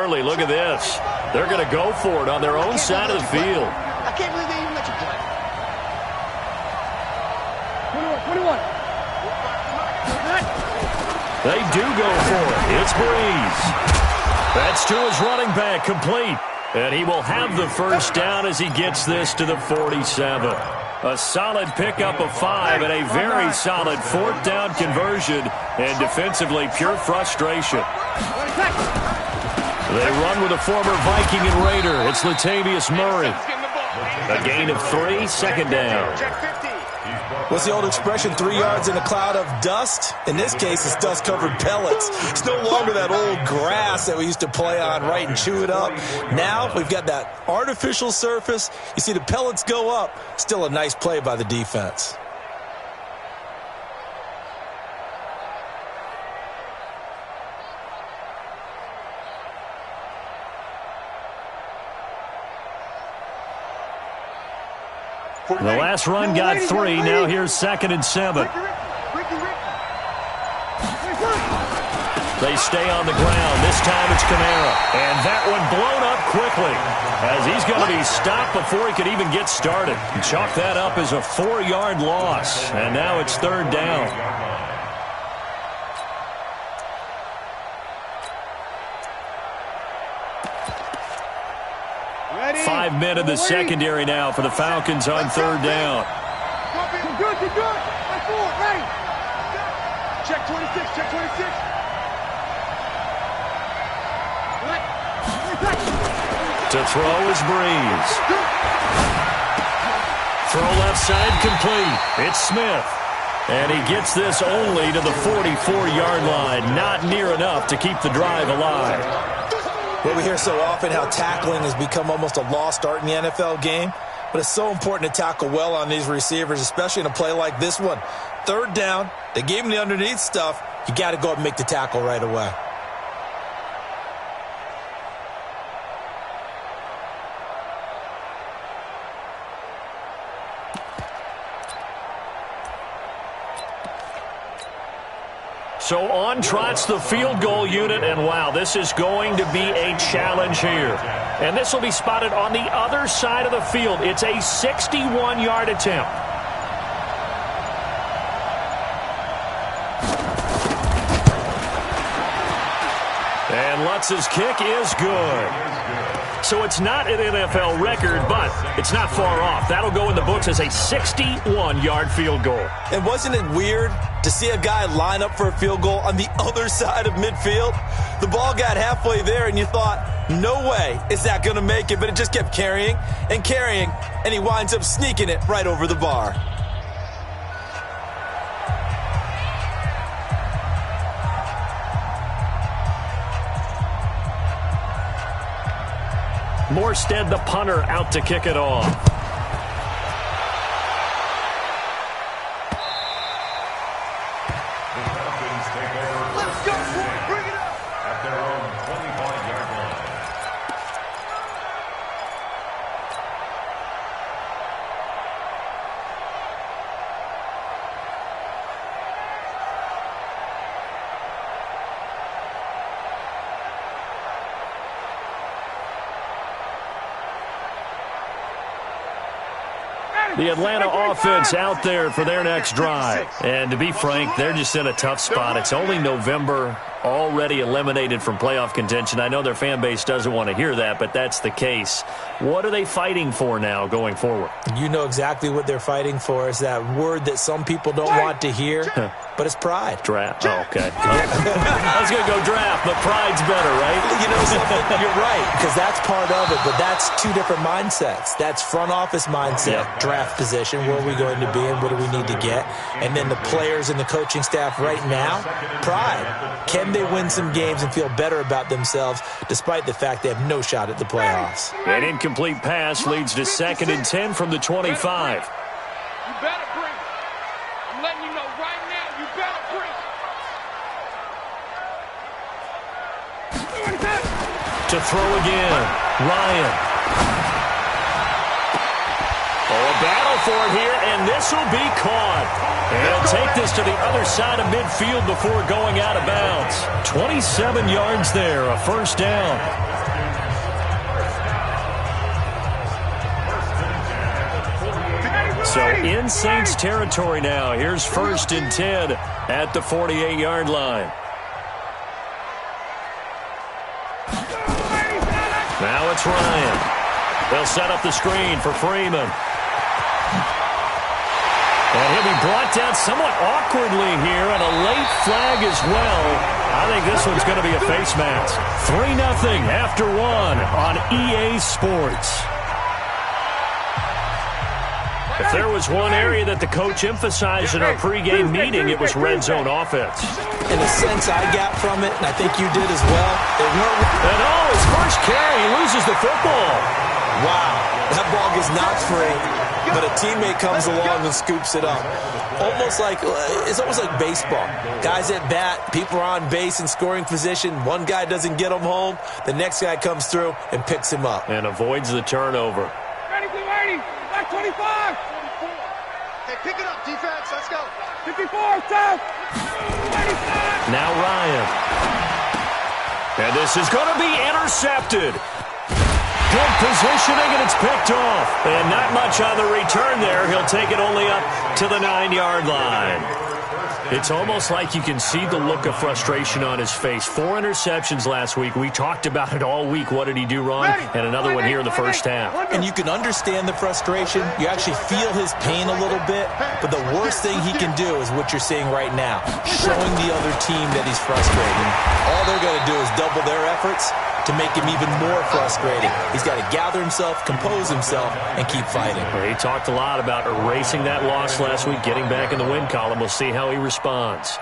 early. Look at this. They're going to go for it on their own side of the field. I can't believe they even let you play. 21. They do go for it. It's Breeze. That's to his running back, complete. And he will have the first down as he gets this to the 47. A solid pickup of 5 and a very solid fourth down conversion. And defensively, pure frustration. They run with a former Viking and Raider. It's Latavius Murray. A gain of 3, second down. What's the old expression, 3 yards in a cloud of dust? In this case, it's dust-covered pellets. It's no longer that old grass that we used to play on, right, and chew it up. Now we've got that artificial surface. You see the pellets go up. Still a nice play by the defense. The last run got 3. Now here's 2nd and 7. They stay on the ground. This time it's Kamara. And that one blown up quickly as he's going to be stopped before he could even get started. Chalk that up as a 4-yard loss. And now it's 3rd down. Ready. 5 men in the secondary now for the Falcons on 3rd down. You're good. Right forward, ready. Check 26, check 26. To throw is Breeze. Throw left side complete. It's Smith. And he gets this only to the 44-yard line. Not near enough to keep the drive alive. Well, we hear so often how tackling has become almost a lost art in the NFL game. But it's so important to tackle well on these receivers, especially in a play like this one. 3rd down, they gave him the underneath stuff. You got to go up and make the tackle right away. So on trots the field goal unit, and wow, this is going to be a challenge here. And this will be spotted on the other side of the field. It's a 61-yard attempt. And Lutz's kick is good. So it's not an NFL record, but it's not far off. That'll go in the books as a 61-yard field goal. And wasn't it weird to see a guy line up for a field goal on the other side of midfield? The ball got halfway there, and you thought, no way is that going to make it, but it just kept carrying, and he winds up sneaking it right over the bar. Morstead, the punter, out to kick it off. Let's go, bring it up. At their own 25-yard line. The Atlanta offense out there for their next drive. And to be frank, they're just in a tough spot. It's only November, already eliminated from playoff contention. I know their fan base doesn't want to hear that, but that's the case. What are they fighting for now going forward? You know exactly what they're fighting for. Is that word that some people don't want to hear, but it's pride. Draft. Oh, okay. I was going to go draft, but pride's better, right? You know something? You're right, because that's part of it, but that's 2 different mindsets. That's front office mindset, draft position, where are we going to be and what do we need to get? And then the players and the coaching staff right now, pride. Can they win some games and feel better about themselves despite the fact they have no shot at the playoffs? An incomplete pass leads to 2nd and 10 from the 25. You better bring it. I'm letting you know right now, you better bring it. To throw again, Ryan. Oh, a battle for it here, and this will be caught. And he'll take this to the other side of midfield before going out of bounds. 27 yards there, a first down. So in Saints territory now. Here's 1st and 10 at the 48-yard line. Now it's Ryan. They'll set up the screen for Freeman. And he'll be brought down somewhat awkwardly here, and a late flag as well. I think this one's going to be a face mask. 3-0 after 1 on EA Sports. If there was one area that the coach emphasized in our pregame meeting, it was red zone offense. In a sense, I got from it, and I think you did as well. And his first carry, he loses the football. Wow, that ball gets knocked free, but a teammate comes along and scoops it up. It's almost like baseball. Guys at bat, people are on base in scoring position. One guy doesn't get him home. The next guy comes through and picks him up. And avoids the turnover. Ready, back 25. Hey, pick it up, defense. Let's go. 54, south. 25. Now Ryan. And this is going to be intercepted. Good positioning, and it's picked off. And not much on the return there. He'll take it only up to the 9-yard line. It's almost like you can see the look of frustration on his face. 4 interceptions last week. We talked about it all week. What did he do wrong? And another one here in the first half. And you can understand the frustration. You actually feel his pain a little bit. But the worst thing he can do is what you're seeing right now, showing the other team that he's frustrated. All they're going to do is double their efforts to make him even more frustrated. He's got to gather himself, compose himself, and keep fighting. He talked a lot about erasing that loss last week, getting back in the win column. We'll see how he responds.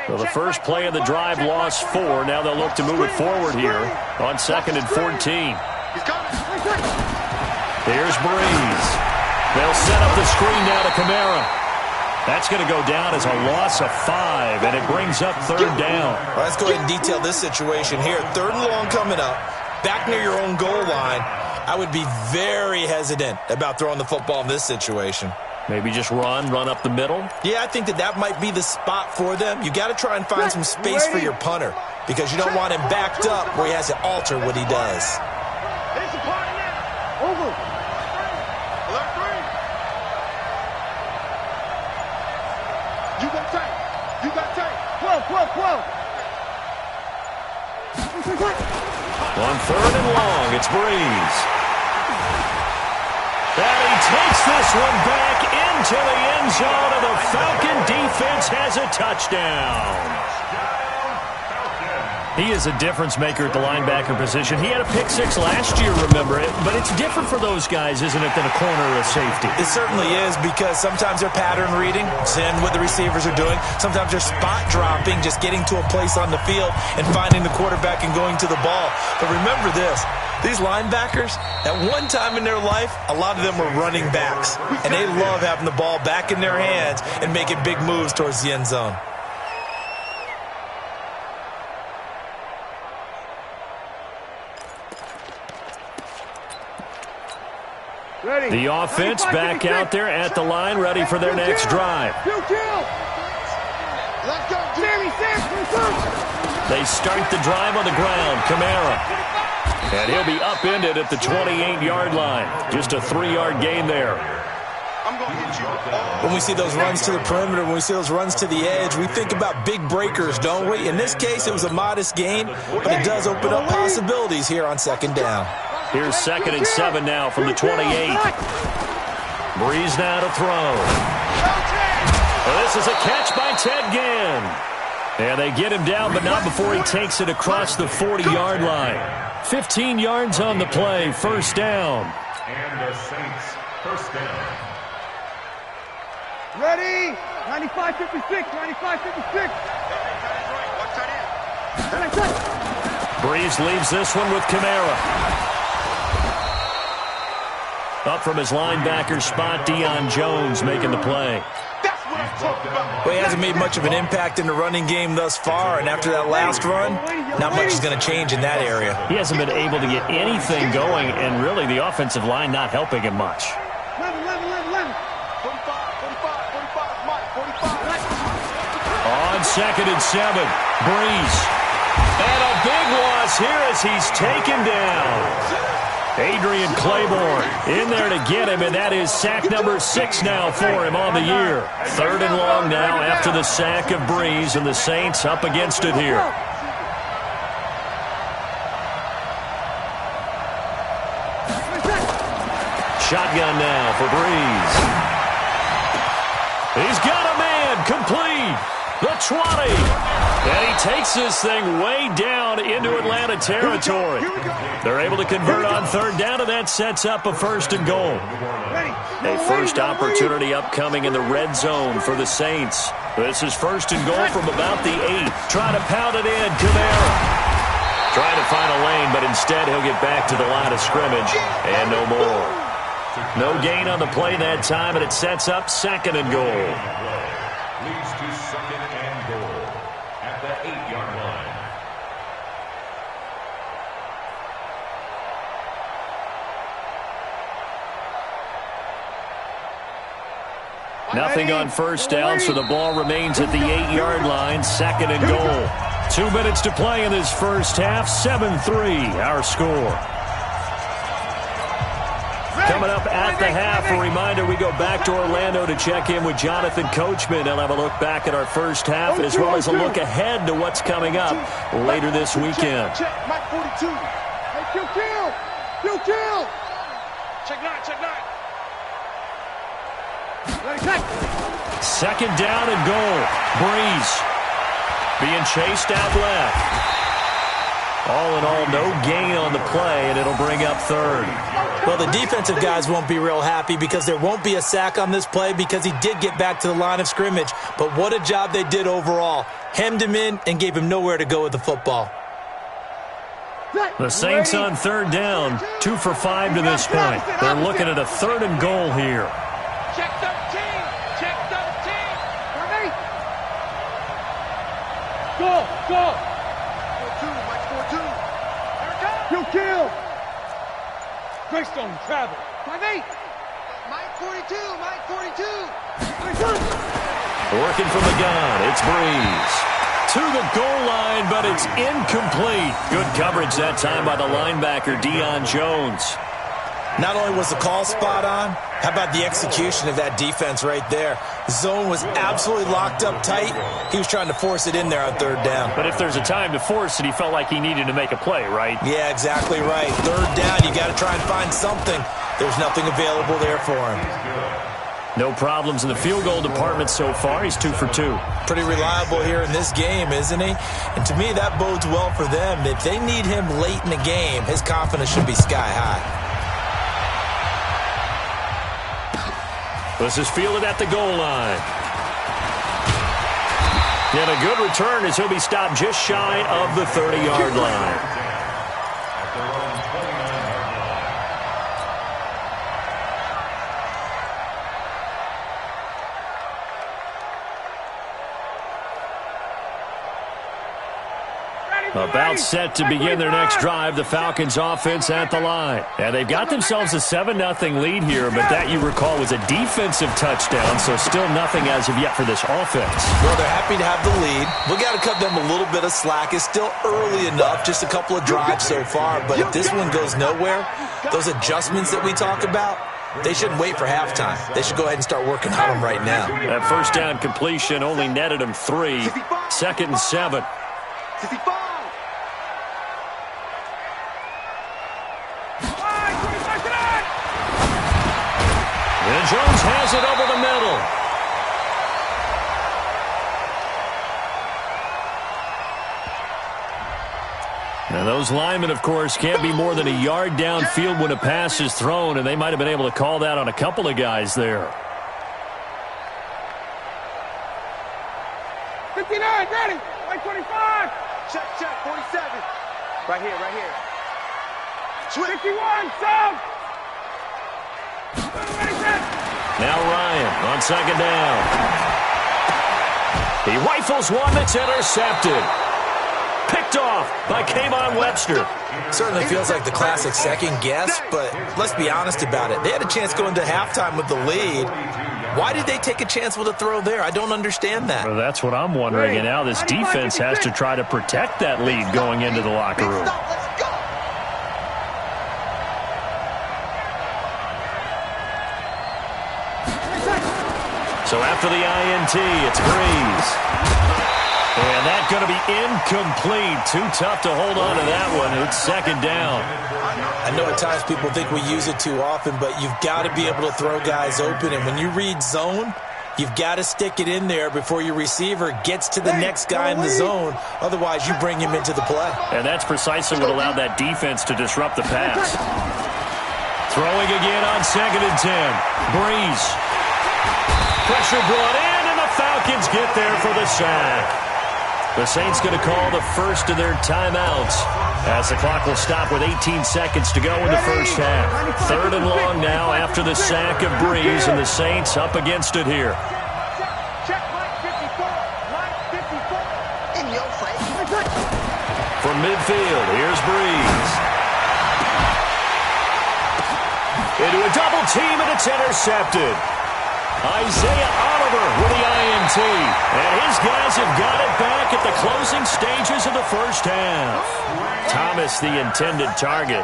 Well, the first play of the drive lost 4. Now they'll look to move it forward here on 2nd and 14. Here's Breeze. They'll set up the screen now to Kamara. That's going to go down as a loss of 5, and it brings up 3rd down. Well, let's go ahead and detail this situation here. 3rd and long coming up, back near your own goal line. I would be very hesitant about throwing the football in this situation. Maybe just run up the middle? Yeah, I think that might be the spot for them. You got to try and find some space for your punter because you don't want him backed up where he has to alter what he does. It's a party now. Over. Alert 3. You got tape. 12. On 3rd and long, it's Breeze. And he takes this one back into the end zone, and the Falcon defense has a touchdown. He is a difference maker at the linebacker position. He had a pick 6 last year, remember it, but it's different for those guys, isn't it, than a corner or a safety? It certainly is, because sometimes they're pattern reading, seeing what the receivers are doing. Sometimes they're spot dropping, just getting to a place on the field and finding the quarterback and going to the ball. But remember this, these linebackers, at one time in their life, a lot of them were running backs, and they love having the ball back in their hands and making big moves towards the end zone. The offense back out there at the line, ready for their next drive. They start the drive on the ground. Kamara. And he'll be upended at the 28-yard line. Just a 3-yard gain there. When we see those runs to the perimeter, when we see those runs to the edge, we think about big breakers, don't we? In this case, it was a modest gain, but it does open up possibilities here on 2nd down. Here's 2nd and 7 now from the 28. Breeze now to throw. Well, this is a catch by Ted Ginn. And they get him down, but not before he takes it across the 40-yard line. 15 yards on the play, 1st down. And the Saints, 1st down. Ready? 95-56, 95-56. Breeze leaves this one with Kamara. Up from his linebacker spot, Deion Jones making the play. Well, he hasn't made much of an impact in the running game thus far, and after that last run, not much is going to change in that area. He hasn't been able to get anything going, and really the offensive line not helping him much. 11. 45, Mike, 45. On 2nd and 7, Breeze. And a big loss here as he's taken down. Adrian Claiborne in there to get him, and that is sack number 6 now for him on the year. 3rd and long now after the sack of Breeze, and the Saints up against it here. Shotgun now for Breeze. He's got a man, complete. The 20. And he takes this thing way down into Atlanta territory. They're able to convert on 3rd down, and that sets up a 1st and goal. A first opportunity upcoming in the red zone for the Saints. This is 1st and goal from about the 8. Trying to pound it in, Kamara. Trying to find a lane, but instead he'll get back to the line of scrimmage, and no more. No gain on the play that time, and it sets up 2nd and goal. Leads to 2nd and goal at the 8-yard line. Nothing on 1st down, so the ball remains at the 8-yard line, 2nd and goal. 2 minutes to play in this first half, 7-3 our score. Coming up at the half, a reminder, we go back to Orlando to check in with Jonathan Coachman. He'll have a look back at our first half as well as a look ahead to what's coming up later this weekend. Check, Mike 42. Hey, kill. Check 9. 2nd down and goal. Breeze being chased out left. All in all, no gain on the play, and it'll bring up 3rd. Well, the defensive guys won't be real happy because there won't be a sack on this play because he did get back to the line of scrimmage. But what a job they did overall. Hemmed him in and gave him nowhere to go with the football. The Saints on 3rd down, 2 for 5 to this point. They're looking at a 3rd and goal here. Check 13. Go. 4-2, Mike 4-2. Kill. Greystone, travel. 5-8. Mike 42. Working from the gun, it's Breeze. To the goal line, but it's incomplete. Good coverage that time by the linebacker, Deion Jones. Not only was the call spot on, how about the execution of that defense right there? The zone was absolutely locked up tight. He was trying to force it in there on 3rd down. But if there's a time to force it, he felt like he needed to make a play, right? Yeah, exactly right. 3rd down, you got to try and find something. There's nothing available there for him. No problems in the field goal department so far. He's 2 for 2. Pretty reliable here in this game, isn't he? And to me, that bodes well for them. If they need him late in the game, his confidence should be sky high. This is fielded at the goal line. And a good return as he'll be stopped just shy of the 30-yard line. About set to begin their next drive, the Falcons offense at the line. And they've got themselves a 7-0 lead here, but that, you recall, was a defensive touchdown, so still nothing as of yet for this offense. Well, they're happy to have the lead. We got to cut them a little bit of slack. It's still early enough, just a couple of drives so far, but if this one goes nowhere, those adjustments that we talk about, they shouldn't wait for halftime. They should go ahead and start working on them right now. That 1st down completion only netted them 3. 2nd and 7. 65. And Jones has it over the middle. And those linemen, of course, can't be more than a yard downfield when a pass is thrown, and they might have been able to call that on a couple of guys there. 59, ready. 125. Check, 47. Right here. 51, south. Now Ryan on 2nd down. He rifles one that's intercepted. Picked off by Kayvon Webster. Certainly feels like the classic second guess, but let's be honest about it. They had a chance going to halftime with the lead. Why did they take a chance with a throw there? I don't understand that. Well, that's what I'm wondering, and now this defense has to try to protect that lead going into the locker room. So after the INT, it's Breeze. And that's going to be incomplete. Too tough to hold on to that one. It's second down. I know at times people think we use it too often, but you've got to be able to throw guys open. And when you read zone, you've got to stick it in there before your receiver gets to the next guy in the zone. Otherwise, you bring him into the play. And that's precisely what allowed that defense to disrupt the pass. Throwing again on 2nd and 10. Breeze. Pressure brought in, and the Falcons get there for the sack. The Saints going to call the first of their timeouts as the clock will stop with 18 seconds to go in the first half. 3rd and long now after the sack of Breeze, and the Saints up against it here. From midfield, here's Breeze. Into a double team, and it's intercepted. Isaiah Oliver with the INT. And his guys have got it back at the closing stages of the first half. Thomas, the intended target.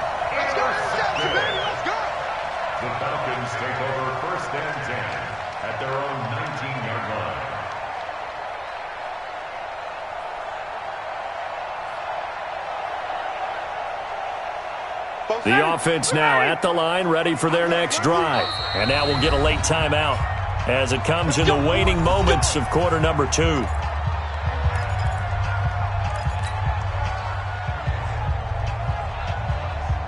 The Falcons take over 1st and 10 at their own 19-yard line. The offense now at the line, ready for their next drive. And now we'll get a late timeout as it comes in the waning moments of quarter number 2.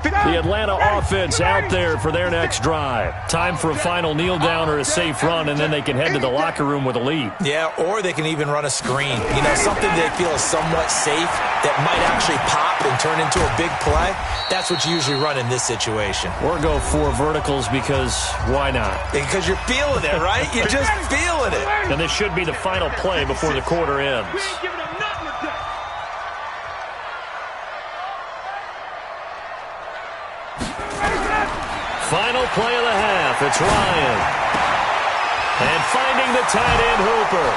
The Atlanta offense out there for their next drive. Time for a final kneel down or a safe run, and then they can head to the locker room with a lead. Yeah, or they can even run a screen. You know, something they feel is somewhat safe that might actually pop and turn into a big play. That's what you usually run in this situation. Or go 4 verticals because why not? Because you're feeling it, right? You're just feeling it. And this should be the final play before the quarter ends. Final play of the half. It's Ryan. And finding the tight end Hooper.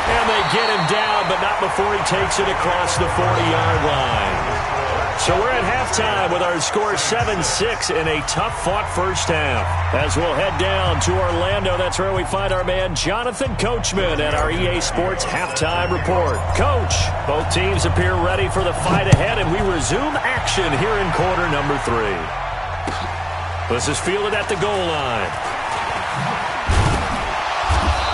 And they get him down, but not before he takes it across the 40-yard line. So we're at halftime with our score 7-6 in a tough-fought first half. As we'll head down to Orlando, that's where we find our man Jonathan Coachman at our EA Sports Halftime Report. Coach, both teams appear ready for the fight ahead, and we resume action here in quarter number 3. This is fielded at the goal line.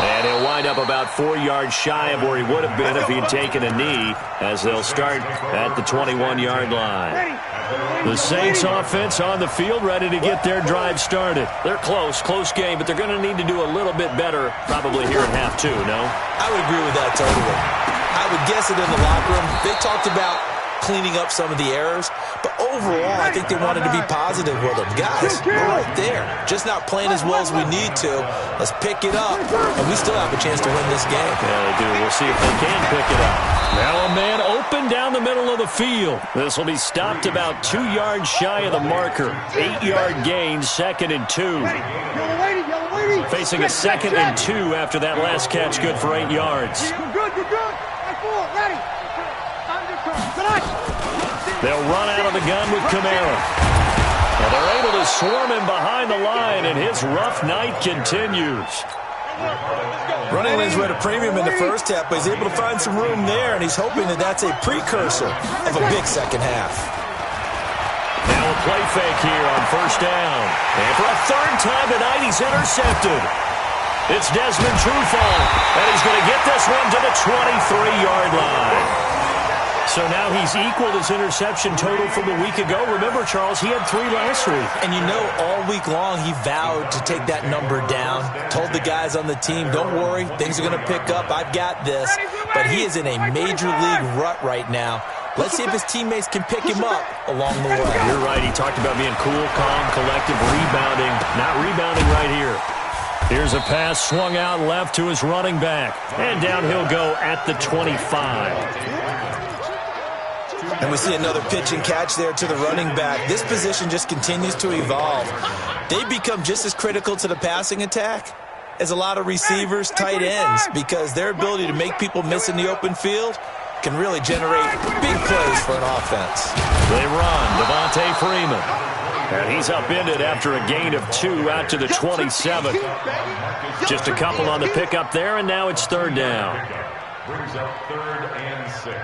And he'll wind up about 4 yards shy of where he would have been if he had taken a knee, as they'll start at the 21-yard line. The Saints offense on the field, ready to get their drive started. They're close game, but they're going to need to do a little bit better probably here in half 2, no? I would agree with that totally. I would guess it in the locker room. They talked about cleaning up some of the errors, but overall, I think they wanted to be positive with them. Guys, we're right there. Just not playing as well as we need to. Let's pick it up, and we still have a chance to win this game. Yeah, they do. We'll see if they can pick it up. Now a man open down the middle of the field. This will be stopped about 2 yards shy of the marker. 8-yard gain, 2nd and 2. Facing a 2nd and 2 after that last catch, good for 8 yards. You're good. Ready. They'll run out of the gun with Kamara. And they're able to swarm him behind the line, and his rough night continues. Running lanes were at a premium in the first half, but he's able to find some room there, and he's hoping that that's a precursor of a big second half. Now a play fake here on first down. And for a 3rd time tonight, he's intercepted. It's Desmond Trufant, and he's going to get this one to the 23-yard line. So now he's equaled his interception total from a week ago. Remember, Charles, he had 3 last week. And you know, all week long, he vowed to take that number down. Told the guys on the team, don't worry, things are going to pick up. I've got this. But he is in a major league rut right now. Let's see if his teammates can pick him up along the way. You're right. He talked about being cool, calm, collective, rebounding. Not rebounding right here. Here's a pass swung out left to his running back. And down he'll go at the 25. And we see another pitch and catch there to the running back. This position just continues to evolve. They become just as critical to the passing attack as a lot of receivers, tight ends, because their ability to make people miss in the open field can really generate big plays for an offense. They run, Devontae Freeman. And he's upended after a gain of 2 out to the 27. Just a couple on the pickup there, and now it's third down. Brings up 3rd and 6.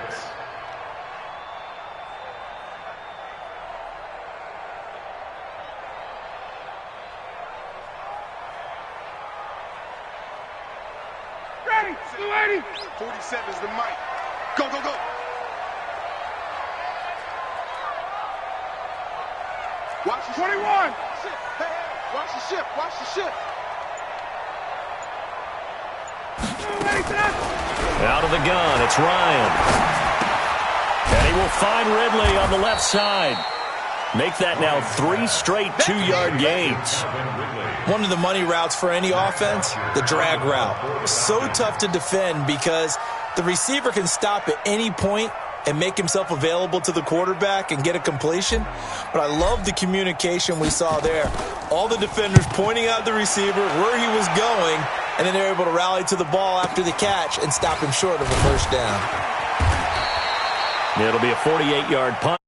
Ready, 280. 47 is the mic. Go, go, go. Watch the 21. Hey, hey, watch the ship. Watch the ship. Out of the gun, it's Ryan. And he will find Ridley on the left side. Make that now 3 straight 2-yard gains. One of the money routes for any offense, the drag route. So tough to defend because the receiver can stop at any point and make himself available to the quarterback and get a completion. But I love the communication we saw there. All the defenders pointing out the receiver, where he was going, and then they're able to rally to the ball after the catch and stop him short of a first down. It'll be a 48-yard punt.